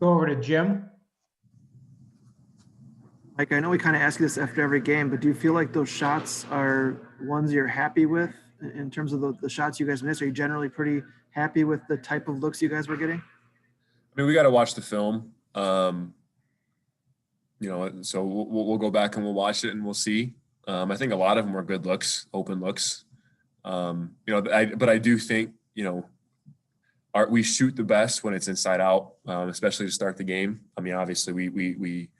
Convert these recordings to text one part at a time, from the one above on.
Go over to Jim. Mike, I know we kind of ask you this after every game, but do you feel like those shots are ones you're happy with in terms of the shots you guys missed? Are you generally pretty happy with the type of looks you guys were getting? I mean, we got to watch the film. So we'll go back and we'll watch it and we'll see. I think a lot of them were good looks, open looks. But I do think, we shoot the best when it's inside out, especially to start the game. I mean, obviously we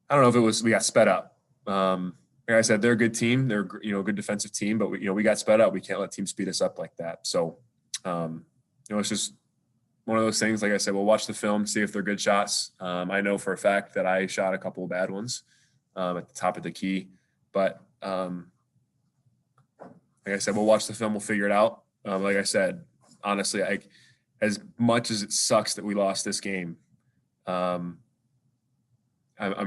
I don't know if it was, we got sped up. Like I said, they're a good team. They're, a good defensive team, but we got sped up. We can't let teams speed us up like that. So, it's just one of those things. Like I said, we'll watch the film, see if they're good shots. I know for a fact that I shot a couple of bad ones at the top of the key, but like I said, we'll watch the film. We'll figure it out. Like I said, honestly, as much as it sucks that we lost this game, I'm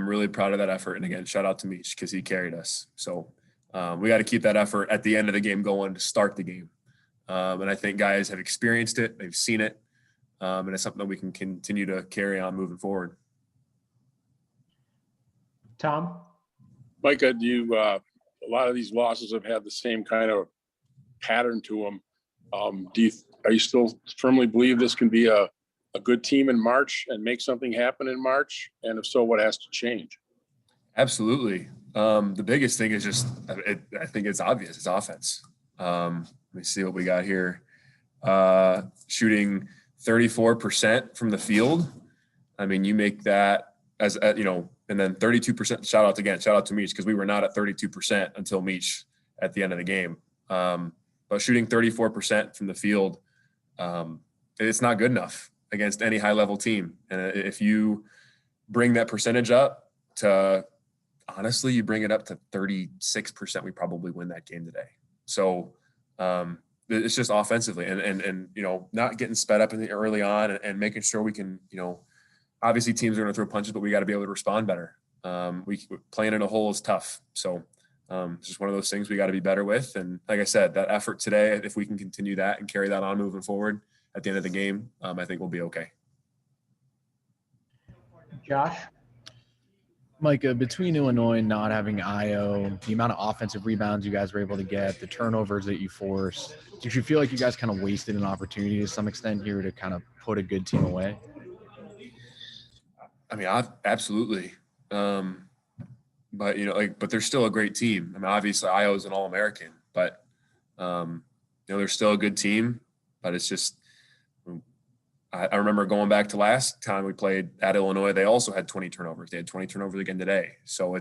really proud of that effort. And again, shout out to Meach because he carried us. So we got to keep that effort at the end of the game going to start the game. And I think guys have experienced it. They've seen it. And it's something that we can continue to carry on moving forward. Tom? Micah, a lot of these losses have had the same kind of pattern to them. Are you still firmly believe this can be a good team in March and make something happen in March? And if so, what has to change? Absolutely. The biggest thing is just, I think it's obvious. It's offense. Let me see what we got here. Shooting 34% from the field. I mean, you make that as, and then 32%, shout out to Meach because we were not at 32% until Meach at the end of the game. But shooting 34% from the field, it's not good enough against any high-level team. And if you bring that percentage up to, honestly, you bring it up to 36%, we probably win that game today. So it's just offensively and not getting sped up early on and making sure we can, obviously teams are going to throw punches, but we got to be able to respond better. Playing in a hole is tough. So it's just one of those things we got to be better with. And like I said, that effort today, if we can continue that and carry that on moving forward, at the end of the game, I think we'll be okay. Josh? Micah, between Illinois not having IO, the amount of offensive rebounds you guys were able to get, the turnovers that you forced, did you feel like you guys kind of wasted an opportunity to some extent here to kind of put a good team away? I mean, absolutely. But they're still a great team. I mean, obviously IO is an All-American, but they're still a good team, but it's just, I remember going back to last time we played at Illinois, they also had 20 turnovers. They had 20 turnovers again today. So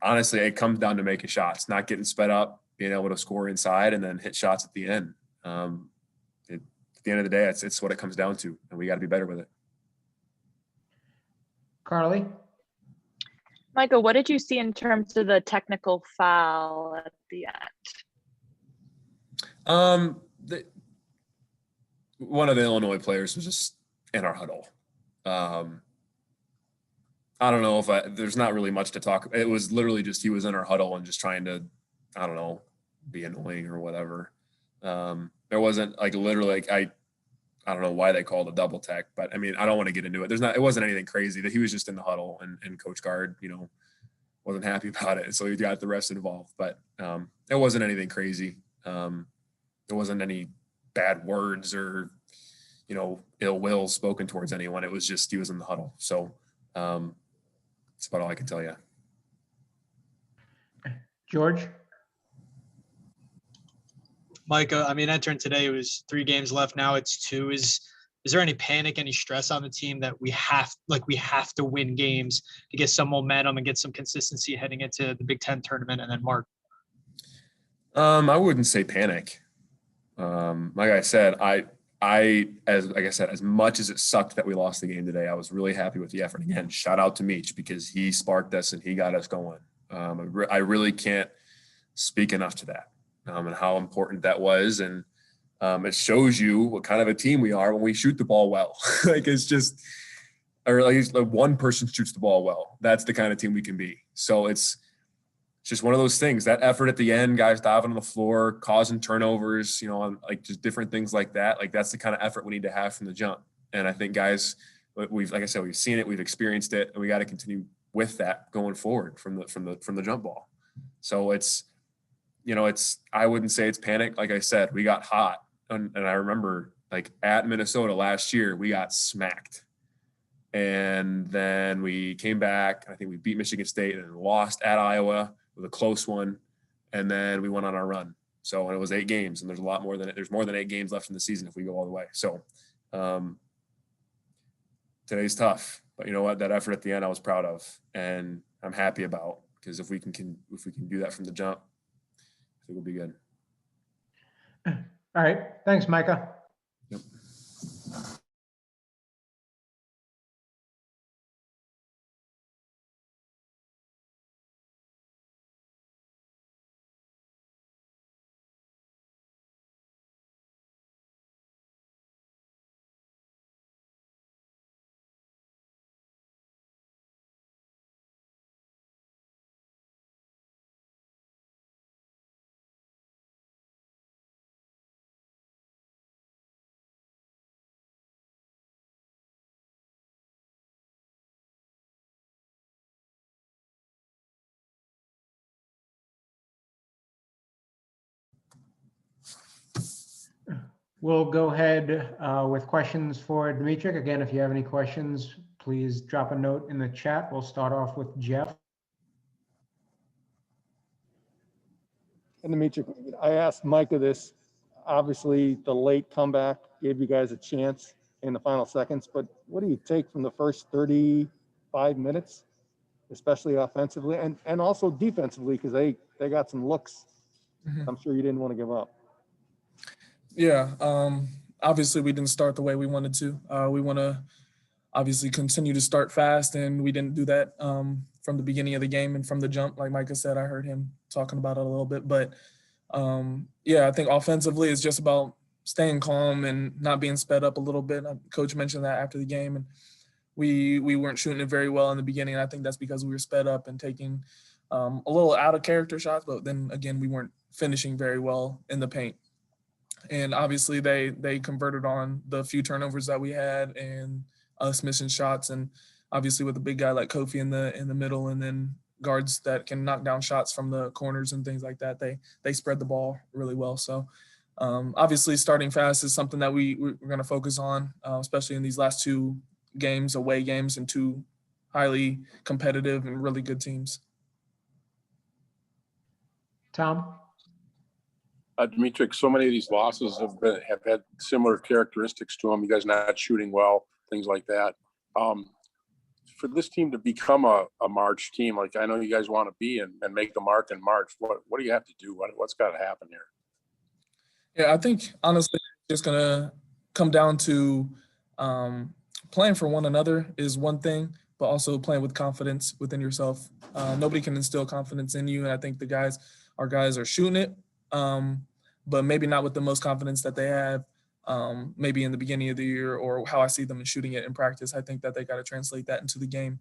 honestly, it comes down to making shots, not getting sped up, being able to score inside and then hit shots at the end. At the end of the day, it's what it comes down to, and we got to be better with it. Carly? Michael, what did you see in terms of the technical foul at the end? One of the Illinois players was just in our huddle. I don't know there's not really much to talk. It was literally just, he was in our huddle and just trying to, I don't know, be annoying or whatever. There wasn't literally I don't know why they called a double tech, but I mean, I don't want to get into it. It wasn't anything crazy. That he was just in the huddle and Coach Gard, wasn't happy about it. So he got the rest involved, but it wasn't anything crazy. There wasn't any bad words or, ill will spoken towards anyone. It was just, he was in the huddle. So that's about all I can tell you. George? Micah, I mean, entering today, it was 3 games left. Now it's 2. Is there any panic, any stress on the team that we have to win games to get some momentum and get some consistency heading into the Big Ten tournament and then March? I wouldn't say panic. Like I said, as much as it sucked that we lost the game today, I was really happy with the effort. Again, shout out to Meach because he sparked us and he got us going. I really can't speak enough to that and how important that was. And it shows you what kind of a team we are when we shoot the ball well. It's just, or at least one person shoots the ball well. That's the kind of team we can be. So it's just one of those things. That effort at the end, guys diving on the floor, causing turnovers, just different things like that. That's the kind of effort we need to have from the jump. And I think guys, like I said, we've seen it, we've experienced it, and we got to continue with that going forward from the jump ball. So I wouldn't say it's panic. Like I said, we got hot. And I remember like at Minnesota last year, we got smacked. And then we came back. I think we beat Michigan State and lost at Iowa with a close one. And then we went on our run. So it was 8 games, and there's more than 8 games left in the season if we go all the way. So today's tough, but you know what? That effort at the end I was proud of, and I'm happy about, because if we can do that from the jump, I think we'll be good. All right. Thanks, Micah. Yep. We'll go ahead with questions for Dmitrik. Again, if you have any questions, please drop a note in the chat. We'll start off with Jeff. And Dmitrik, I asked Micah this. Obviously, the late comeback gave you guys a chance in the final seconds, but what do you take from the first 35 minutes, especially offensively and also defensively, because they got some looks I'm sure you didn't want to give up? Yeah, obviously we didn't start the way we wanted to. We want to obviously continue to start fast, and we didn't do that from the beginning of the game and from the jump. Like Micah said, I heard him talking about it a little bit. But, yeah, I think offensively it's just about staying calm and not being sped up a little bit. Coach mentioned that after the game, and we weren't shooting it very well in the beginning. I think that's because we were sped up and taking a little out of character shots, but then again, we weren't finishing very well in the paint. And obviously they converted on the few turnovers that we had and us missing shots. And obviously with a big guy like Kofi in the middle, and then guards that can knock down shots from the corners and things like that, they spread the ball really well. So obviously starting fast is something that we're going to focus on, especially in these last 2 games, away games, and 2 highly competitive and really good teams. Tom? Dmitrik, so many of these losses have had similar characteristics to them. You guys not shooting well, things like that. For this team to become a March team, like I know you guys want to be and make the mark in March, what do you have to do? What's got to happen here? Yeah, I think honestly, it's just gonna come down to playing for one another is one thing, but also playing with confidence within yourself. Nobody can instill confidence in you, and I think our guys are shooting it. But maybe not with the most confidence that they have maybe in the beginning of the year, or how I see them in shooting it in practice. I think that they got to translate that into the game,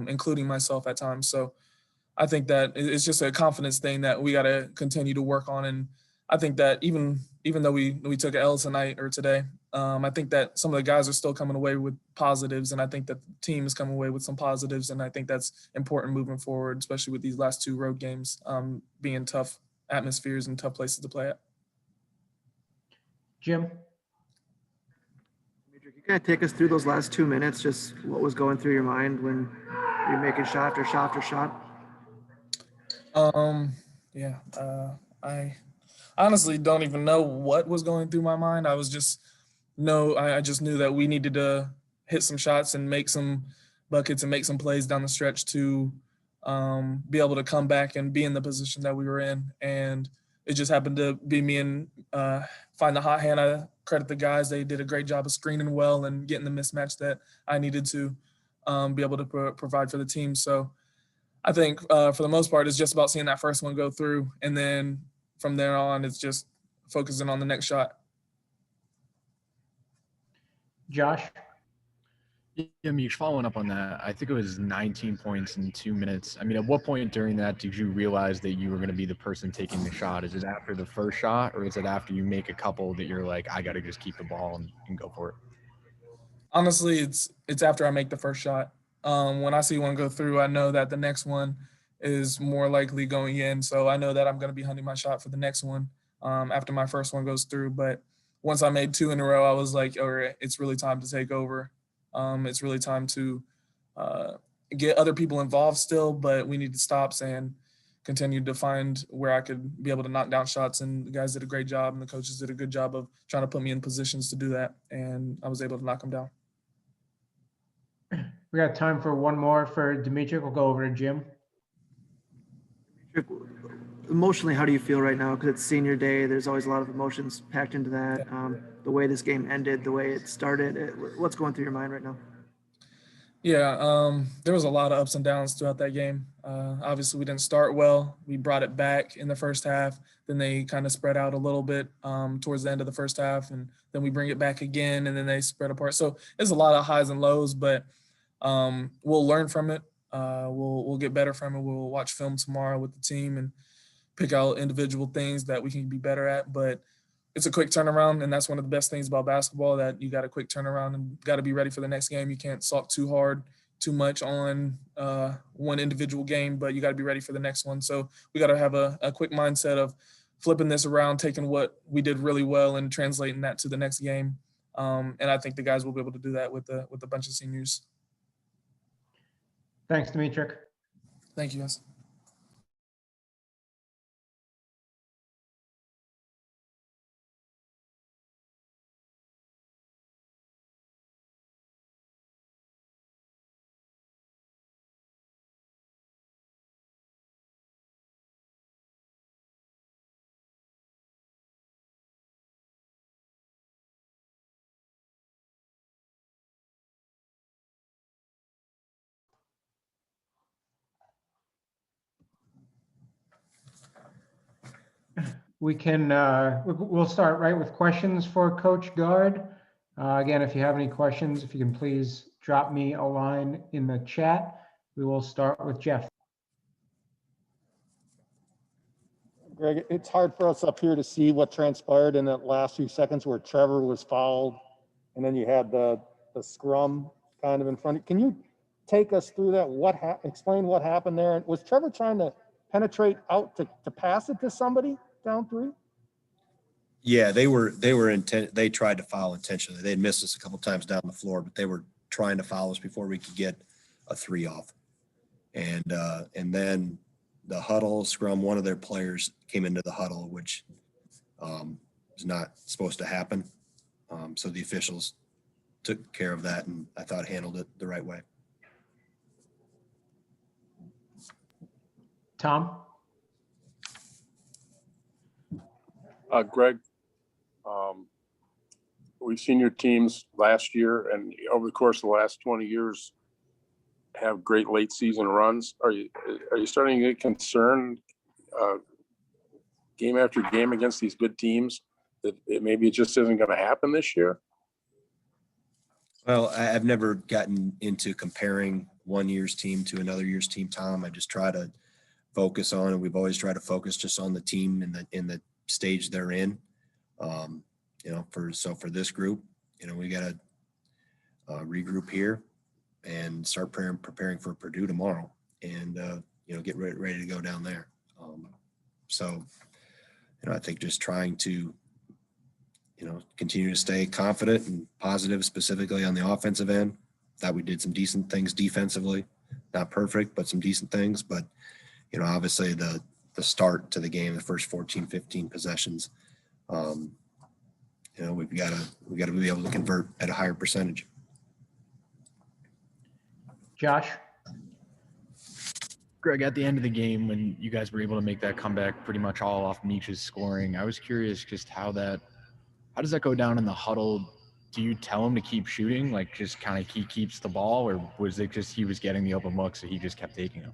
including myself at times. So I think that it's just a confidence thing that we got to continue to work on. And I think that even though we took an L tonight or today, I think that some of the guys are still coming away with positives, and I think that the team is coming away with some positives, and I think that's important moving forward, especially with these last 2 road games being tough atmospheres and tough places to play at. Jim? You kind of take us through those last 2 minutes, just what was going through your mind when you're making shot after shot after shot? I honestly don't even know what was going through my mind. I just knew that we needed to hit some shots and make some buckets and make some plays down the stretch to be able to come back and be in the position that we were in. And it just happened to be me and find the hot hand. I credit the guys. They did a great job of screening well and getting the mismatch that I needed to be able to provide for the team. So I think for the most part, it's just about seeing that first one go through. And then from there on, it's just focusing on the next shot. Josh? Yeah, Mish, following up on that, I think it was 19 points in 2 minutes. I mean, at what point during that did you realize that you were going to be the person taking the shot? Is it after the first shot, or is it after you make a couple that you're like, I got to just keep the ball and go for it? Honestly, it's after I make the first shot. When I see one go through, I know that the next one is more likely going in. So I know that I'm going to be hunting my shot for the next one after my first one goes through. But once I made 2 in a row, I was like, all right, it's really time to take over. It's really time to get other people involved still, but we need to stop and continue to find where I could be able to knock down shots. And the guys did a great job, and the coaches did a good job of trying to put me in positions to do that. And I was able to knock them down. We got time for one more for Dmitrik. We'll go over to Jim. Emotionally, how do you feel right now? Because it's senior day. There's always a lot of emotions packed into that. The way this game ended, the way it started. What's going through your mind right now? Yeah, there was a lot of ups and downs throughout that game. Obviously, we didn't start well. We brought it back in the first half. Then they kind of spread out a little bit towards the end of the first half, and then we bring it back again, and then they spread apart. So there's a lot of highs and lows, but we'll learn from it. We'll get better from it. We'll watch film tomorrow with the team and pick out individual things that we can be better at. But it's a quick turnaround, and that's one of the best things about basketball, that you got a quick turnaround and got to be ready for the next game. You can't sulk too much on one individual game, but you got to be ready for the next one. So we got to have a quick mindset of flipping this around, taking what we did really well and translating that to the next game. And I think the guys will be able to do that with a bunch of seniors. Thanks, Dmitrik. Thank you, guys. We can, we'll start right with questions for Coach Gard. Again, if you have any questions, if you can please drop me a line in the chat. We will start with Jeff. Greg, it's hard for us up here to see what transpired in that last few seconds where Trevor was fouled, and then you had the scrum kind of in front. Can you take us through that? Explain what happened there? Was Trevor trying to penetrate out to pass it to somebody down 3? Yeah, they tried to foul intentionally. They had missed us a couple times down the floor, but they were trying to foul us before we could get a 3 off. And then the huddle scrum, one of their players came into the huddle, which was not supposed to happen. So the officials took care of that, and I thought handled it the right way. Tom? Greg, we've seen your teams last year and over the course of the last 20 years have great late season runs. Are you starting to get concerned game after game against these good teams that maybe it just isn't going to happen this year? Well, I've never gotten into comparing one year's team to another year's team, Tom. I just try to focus on, and we've always tried to focus just on the team in the stage they're in. For this group, we got to regroup here and start preparing for Purdue tomorrow, and get ready to go down there. I think just trying to continue to stay confident and positive, specifically on the offensive end. Thought we did some decent things defensively, not perfect, but some decent things. But obviously the start to the game, the first 14, 15 possessions, we've got to be able to convert at a higher percentage. Josh? Greg, at the end of the game, when you guys were able to make that comeback pretty much all off Meech's scoring, I was curious just how does that go down in the huddle? Do you tell him to keep shooting, like just kind of he keeps the ball, or was it just he was getting the open look so he just kept taking them?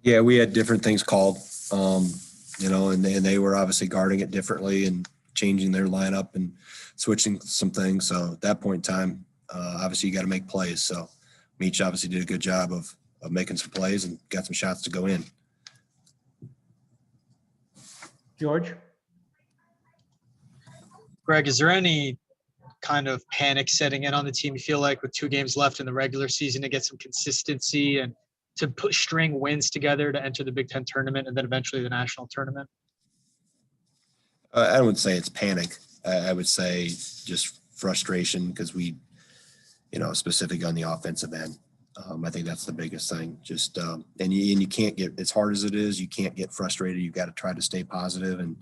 Yeah, we had different things called, and they were obviously guarding it differently and changing their lineup and switching some things. So at that point in time, obviously you got to make plays. So Meech obviously did a good job of making some plays and got some shots to go in. George? Greg, is there any kind of panic setting in on the team? You feel like with 2 games left in the regular season to get some consistency and to put string wins together to enter the Big Ten tournament and then eventually the national tournament? I wouldn't say it's panic. I would say just frustration because we, specific on the offensive end. I think that's the biggest thing. Just and you can't get, as hard as it is, you can't get frustrated. You've got to try to stay positive and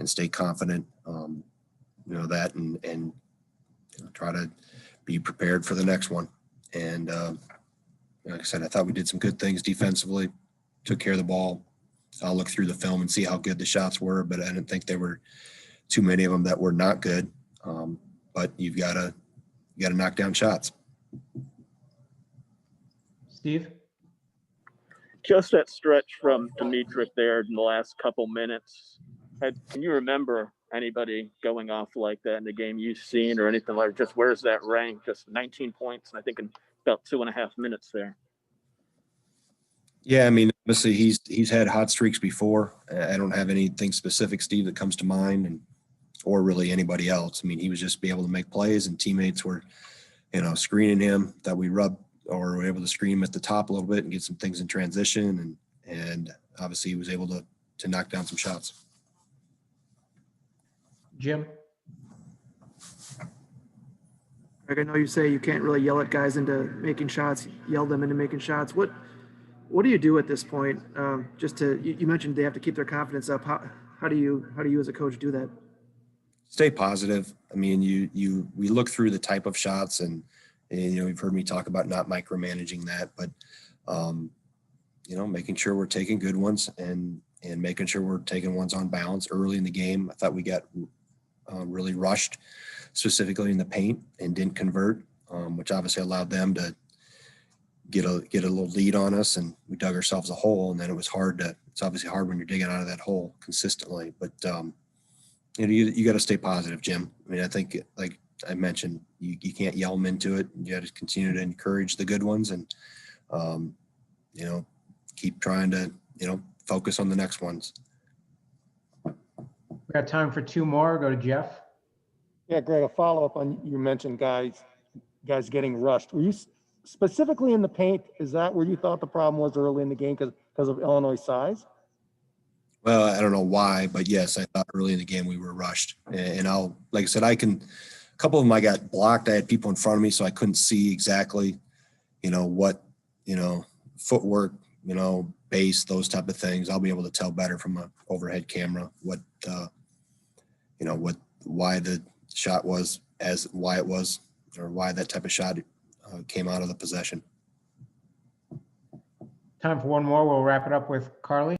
stay confident. That and try to be prepared for the next one. And like I said, I thought we did some good things defensively, took care of the ball. I'll look through the film and see how good the shots were, but I didn't think there were too many of them that were not good. But you got to knock down shots. Steve? Just that stretch from Dmitrik there in the last couple minutes. Can you remember anybody going off like that in the game you've seen or anything like? Just where's that rank? Just 19 points, and I think in about 2.5 minutes there. Yeah, I mean, obviously he's had hot streaks before. I don't have anything specific, Steve, that comes to mind, or really anybody else. I mean, he was just be able to make plays, and teammates were, screening him. That we rubbed or were able to screen him at the top a little bit and get some things in transition, and obviously he was able to knock down some shots. Jim? Greg, I know you say you can't really yell at guys into making shots, yell them into making shots. What do you do at this point? You mentioned they have to keep their confidence up. How do you as a coach do that? Stay positive. I mean, we look through the type of shots and you've heard me talk about not micromanaging that, but making sure we're taking good ones and making sure we're taking ones on balance early in the game. I thought we got really rushed, specifically in the paint, and didn't convert, which obviously allowed them to get a little lead on us, and we dug ourselves a hole. And then it's obviously hard when you're digging out of that hole consistently, but you got to stay positive, Jim. I mean, I think, like I mentioned, you can't yell them into it. You got to continue to encourage the good ones and, keep trying to, focus on the next ones. We got time for 2 more. Go to Jeff. Yeah, Greg, a follow-up on, you mentioned guys getting rushed. Were you specifically in the paint? Is that where you thought the problem was early in the game because of Illinois' size? Well, I don't know why, but yes, I thought early in the game we were rushed. And like I said, a couple of them I got blocked. I had people in front of me, so I couldn't see exactly, what, footwork, base, those type of things. I'll be able to tell better from an overhead camera why the shot was why it was, or why that type of shot came out of the possession. Time for 1 more. We'll wrap it up with Carly.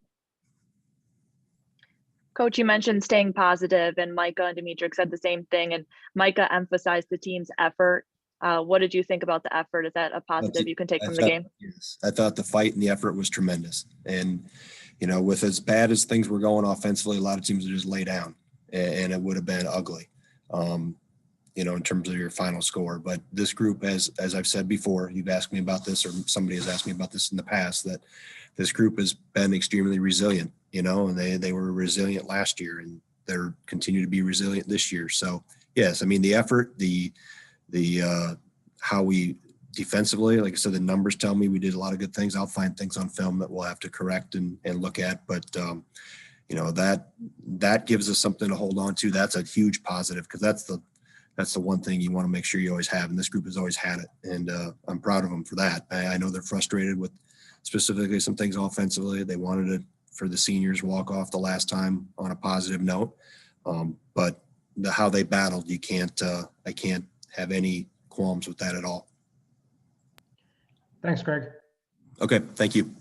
Coach, you mentioned staying positive, and Micah and Dmitrik said the same thing, and Micah emphasized the team's effort. What did you think about the effort? Is that a positive you can take from the game? Yes, I thought the fight and the effort was tremendous. And, with as bad as things were going offensively, a lot of teams would just lay down, and it would have been ugly, in terms of your final score. But this group, as I've said before, you've asked me about this, or somebody has asked me about this in the past, that this group has been extremely resilient, and they were resilient last year, and they're continue to be resilient this year. So yes, I mean, the effort, the how we defensively, like I said, the numbers tell me we did a lot of good things. I'll find things on film that we'll have to correct and look at, but that gives us something to hold on to. That's a huge positive, because that's the one thing you want to make sure you always have, and this group has always had it, and I'm proud of them for that. I know they're frustrated with specifically some things offensively. They wanted it for the seniors walk off the last time on a positive note, but how they battled, I can't have any qualms with that at all. Thanks, Greg. Okay, thank you.